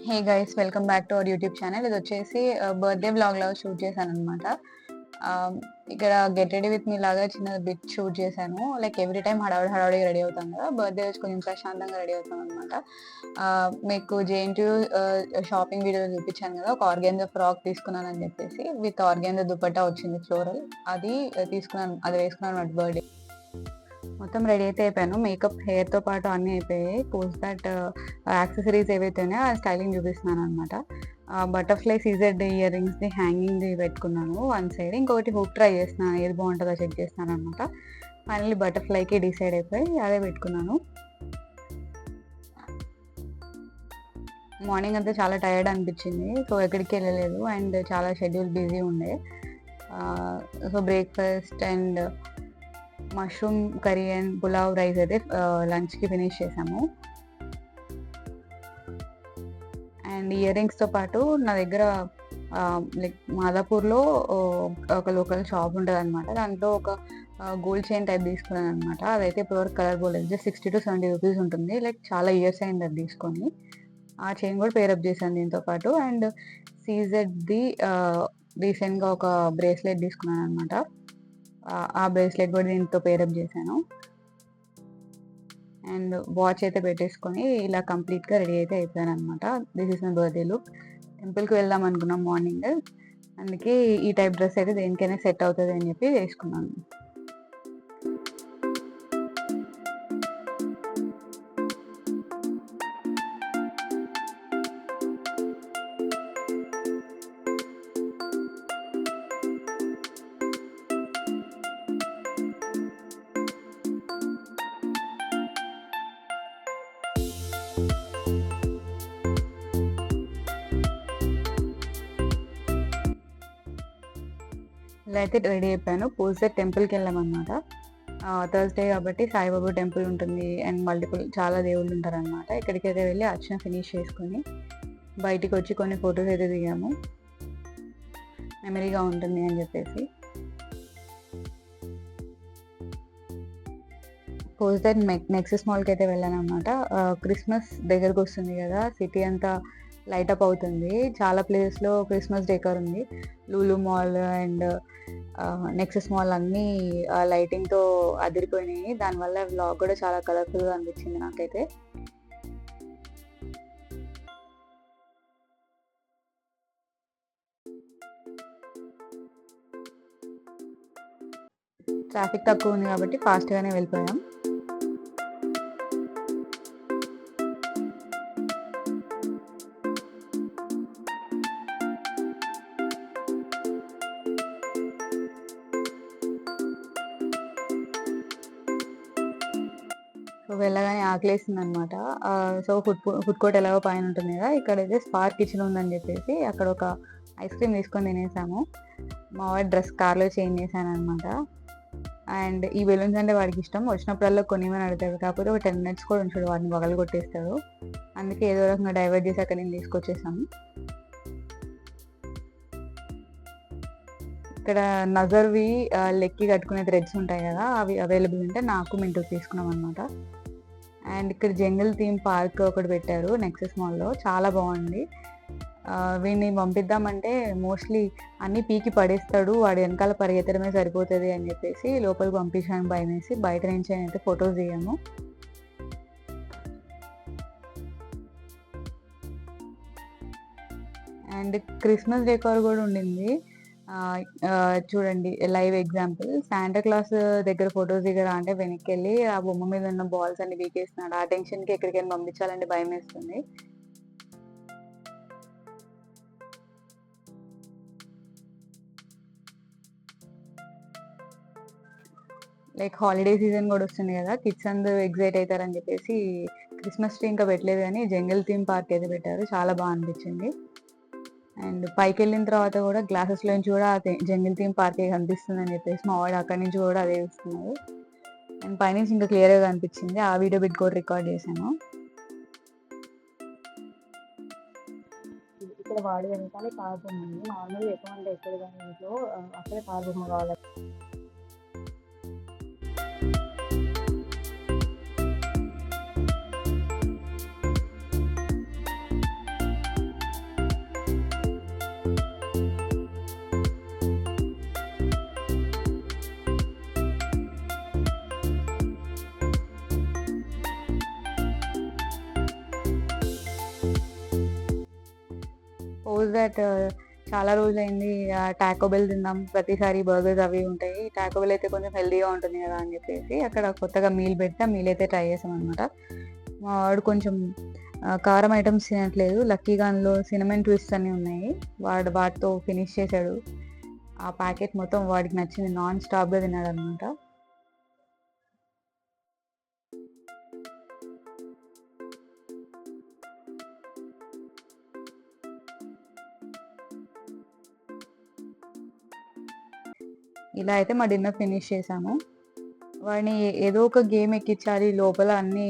Hey guys, welcome back to our YouTube channel. ఇది వచ్చేసి birthday vlog లాగా shoot చేశాను అనమాట. ఇక్కడ గెట్ రెడీ విత్ మీ లాగా చిన్న బిట్ షూట్ చేశాను. లైక్ ఎవ్రీ టైం హడావుడిగా రెడీ అవుతాం కదా, బర్త్డే రోజు కొంచెం ప్రశాంతంగా రెడీ అవుతాం అనమాట. మీకు జేఎన్టీయూ షాపింగ్ వీడియో చూపించాను కదా, ఒక ఆర్గాన్జా ఫ్రాక్ తీసుకున్నాను అని చెప్పేసి, విత్ ఆర్గాన్జా దుపట్టా వచ్చింది ఫ్లోరల్. అది తీసుకున్నాను, అది వేసుకున్నాను అనమాట బర్త్డే. మొత్తం రెడీ అయితే అయిపోయాను. మేకప్, హెయిర్తో పాటు అన్నీ అయిపోయాయి. పోస్ట్ దట్ యాక్సెసరీస్ ఏవైతే ఉన్నాయో ఆ స్టైలింగ్ చూపిస్తున్నాను అనమాట. బటర్ఫ్లై సీజెడ్ ఇయర్ రింగ్స్ది హ్యాంగింగ్ది పెట్టుకున్నాను వన్ సైడ్. ఇంకొకటి హుక్ ట్రై చేస్తున్నాను, ఏది బాగుంటుందో చెక్ చేస్తున్నాను అనమాట. ఫైనల్లీ బటర్ఫ్లైకి డిసైడ్ అయిపోయి అదే పెట్టుకున్నాను. మార్నింగ్ అంతా చాలా టైర్డ్ అనిపించింది, సో ఎక్కడికి వెళ్ళలేదు అండ్ చాలా షెడ్యూల్ బిజీ ఉండే. So breakfast and mushroom curry and pulao rice అయితే లంచ్కి ఫినిష్ చేసాము. అండ్ ఇయర్ రింగ్స్తో పాటు నా దగ్గర లైక్ మాదాపూర్లో ఒక లోకల్ షాప్ ఉంటుంది అనమాట. దాంట్లో ఒక గోల్డ్ చైన్ టైప్ తీసుకున్నాను అనమాట. అదైతే ఇప్పటివరకు కలర్ పోలేదు. జస్ట్ 60 to 70 రూపీస్ ఉంటుంది. లైక్ చాలా ఇయర్స్ అయింది అది తీసుకొని. ఆ చైన్ కూడా పేరప్ చేశాను దీంతో పాటు. అండ్ సీజెడ్ది రీసెంట్గా ఒక బ్రేస్లెట్ తీసుకున్నాను అనమాట. ఆ బ్రేస్లెట్ కూడా దీంతో పేరప్ చేశాను. అండ్ వాచ్ అయితే పెట్టేసుకొని ఇలా కంప్లీట్గా రెడీ అయితే అయిపోయాను అనమాట. This is my birthday look. టెంపుల్కి వెళ్దాం అనుకున్నాం మార్నింగ్, అందుకే ఈ టైప్ డ్రెస్ అయితే దేనికైనా సెట్ అవుతుంది అని చెప్పి వేసుకున్నాను. ఇలా అయితే రెడీ అయిపోయాను. పూజ టెంపుల్కి వెళ్ళామన్నమాట. థర్స్డే కాబట్టి సాయిబాబా టెంపుల్ ఉంటుంది అండ్ మల్టిపుల్ చాలా దేవుళ్ళు ఉంటారనమాట. ఇక్కడికైతే వెళ్ళి అర్చన ఫినిష్ చేసుకొని బయటికి వచ్చి కొన్ని ఫొటోస్ అయితే దిగాము, మెమరీగా ఉంటుంది అని చెప్పేసి. పోస్ట్ దట్ నెక్సెస్ మాల్కి అయితే వెళ్ళాను అనమాట. క్రిస్మస్ దగ్గరకు వస్తుంది కదా, సిటీ అంతా లైటప్ అవుతుంది. చాలా ప్లేసెస్లో క్రిస్మస్ డెకర్ ఉంది. Lulu mall and nexus mall అన్నీ లైటింగ్తో అదిరిపోయినాయి. దానివల్ల వ్లాగ్ కూడా చాలా కలర్ఫుల్గా అనిపించింది నాకైతే. ట్రాఫిక్ తక్కువ ఉంది కాబట్టి ఫాస్ట్గానే వెళ్ళిపోయాం. సో వెళ్ళగానే ఆకలేసింది అనమాట. సో ఫుడ్ కోర్ట్ ఎలాగో పైన ఉంటుంది కదా, ఇక్కడైతే స్పార్క్ కిచెన్ ఉందని చెప్పేసి అక్కడ ఒక ఐస్ క్రీమ్ తీసుకొని తినేసాము. మా వాడి డ్రెస్ కార్లో చేంజ్ చేశాను అనమాట. అండ్ ఈ బెలూన్స్ అంటే వాడికి ఇష్టం, వచ్చినప్పుడల్లా కొనిమని అడుగుతాడు. కాకపోతే ఒక 10 minutes కూడా ఉంచాడు, వాడిని పగలు కొట్టేస్తాడు. అందుకే ఏదో రకంగా డైవర్ట్ చేసి అక్కడ నేను తీసుకొచ్చేసాము. ఇక్కడ నజర్వి లెక్కి కట్టుకునే థ్రెడ్స్ ఉంటాయి కదా, అవి అవైలబుల్ ఉంటే నాకు మింటూ తీసుకున్నాం అనమాట. అండ్ ఇక్కడ జంగల్ థీమ్ పార్క్ ఒకటి పెట్టారు నెక్సెస్ మాల్లో, చాలా బాగుంది. వీడిని పంపిద్దామంటే మోస్ట్లీ అన్నీ పీకి పడేస్తాడు, వాడు వెనకాల పరిగెత్తడమే సరిపోతుంది అని చెప్పేసి లోపలికి పంపించడానికి భయం వేసి బయట నుంచి అయితే ఫొటోస్ దిగాము. అండ్ క్రిస్మస్ డెకార్ కూడా ఉండింది. చూడండి లైవ్ ఎగ్జాంపుల్. శాంటా క్లాస్ దగ్గర ఫొటోస్ దిగరా అంటే వెనక్కి వెళ్ళి ఆ బొమ్మ మీద ఉన్న బాల్స్ అన్ని వీకేస్తున్నాడు. ఆ టెన్షన్కి ఎక్కడికైనా పంపించాలంటే భయం వేస్తుంది. లైక్ హాలిడే సీజన్ కూడా వస్తుంది కదా, కిడ్స్ అందరూ ఎగ్జైట్ అవుతారని చెప్పేసి క్రిస్మస్ ట్రీ ఇంకా పెట్టలేదు కానీ జంగల్ థీమ్ పార్క్ అయితే పెట్టారు, చాలా బాగా అనిపించింది. అండ్ పైకి వెళ్ళిన తర్వాత కూడా గ్లాసెస్లో నుంచి కూడా జంగల్ థీమ్ పార్కే కనిపిస్తుంది అని చెప్పేసి మా వాడు అక్కడి నుంచి కూడా అదే ఇస్తున్నారు. అండ్ పైనుంచి ఇంకా క్లియర్గా కనిపించింది. ఆ వీడియో బిట్ కూడా రికార్డ్ చేశాను. ఇక్కడ వాడి వెనకాల కార్ బొమ్మ ఉంది. నార్మల్గా ఎటువంటి ఎక్కడ కానీ ఇంట్లో అక్కడే కార్ బొమ్మ కావాలి. పోజ్ దట్ చాలా రోజులైంది టాకో బెల్ తిందాం, ప్రతిసారి బర్గర్స్ అవి ఉంటాయి, టాకో బెల్ అయితే కొంచెం హెల్తీగా ఉంటుంది కదా అని చెప్పేసి అక్కడ కొత్తగా మీల్ పెడితే ఆ మీల్ అయితే ట్రై చేసాం అనమాట. మా వాడు కొంచెం కారం ఐటమ్స్ తినట్లేదు. లక్కీగా అందులో సినమన్ ట్విస్ట్ అన్నీ ఉన్నాయి. వాడు వాటితో ఫినిష్ చేశాడు. ఆ ప్యాకెట్ మొత్తం వాడికి నచ్చింది, నాన్ స్టాప్గా తిన్నాడు అనమాట. ఇలా అయితే మా డిన్నర్ ఫినిష్ చేసాము. వాడిని ఏదో ఒక గేమ్ ఎక్కించాలి, లోపల అన్ని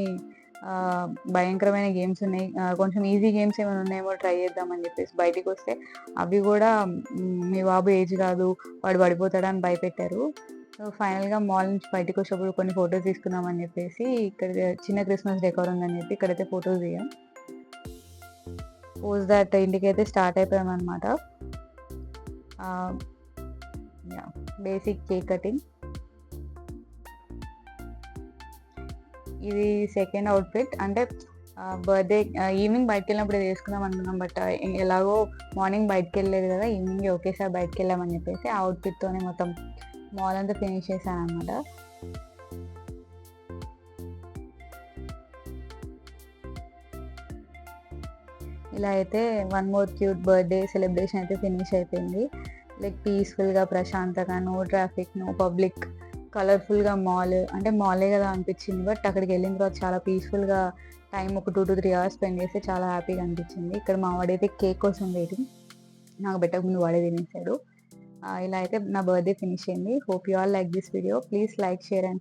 భయంకరమైన గేమ్స్ ఉన్నాయి, కొంచెం ఈజీ గేమ్స్ ఏమైనా ఉన్నాయేమో ట్రై చేద్దామని చెప్పేసి బయటికి వస్తే అవి కూడా మీ బాబు ఏజ్ కాదు, వాడు పడిపోతాడని భయపెట్టారు. సో ఫైనల్గా మాల్ నుంచి బయటకు వచ్చేటప్పుడు కొన్ని ఫొటోస్ తీసుకుందామని చెప్పేసి ఇక్కడ చిన్న క్రిస్మస్ డెకోర్ ఉందని చెప్పి ఇక్కడైతే ఫొటోస్ దిగాం. పోజ్ దట్ ఇంటికైతే స్టార్ట్ అయిపోయాం అనమాట. Basic cake cutting. ఇది సెకండ్ అవుట్ఫిట్. అంటే బర్త్డే ఈవినింగ్ బయటకు వెళ్ళినప్పుడు ఇది వేసుకుందాం అనుకున్నాం, బట్ ఎలాగో మార్నింగ్ బయటకు వెళ్ళలేదు కదా, ఈవినింగ్ ఒకేసారి బయటకు వెళ్ళామని చెప్పేసి ఆ అవుట్ఫిట్తోనే మొత్తం మాల్ అంతా ఫినిష్ చేశాను అనమాట. ఇలా అయితే one more cute birthday celebration అయితే ఫినిష్ అయిపోయింది. లైక్ పీస్ఫుల్గా, ప్రశాంతంగా, నో ట్రాఫిక్, నో పబ్లిక్, కలర్ఫుల్గా మాల్. అంటే మాలే కదా అనిపించింది, బట్ అక్కడికి వెళ్ళిన తర్వాత చాలా పీస్ఫుల్గా టైం ఒక 2 to 3 hours స్పెండ్ చేస్తే చాలా హ్యాపీగా అనిపించింది. ఇక్కడ మా వాడైతే కేక్ కోసం వెయిటింగ్, నాకు పెట్టక ముందు వాడే తినేసాడు. ఇలా అయితే నా బర్త్డే ఫినిష్ అయింది. Hope you all like this video. Please like, share and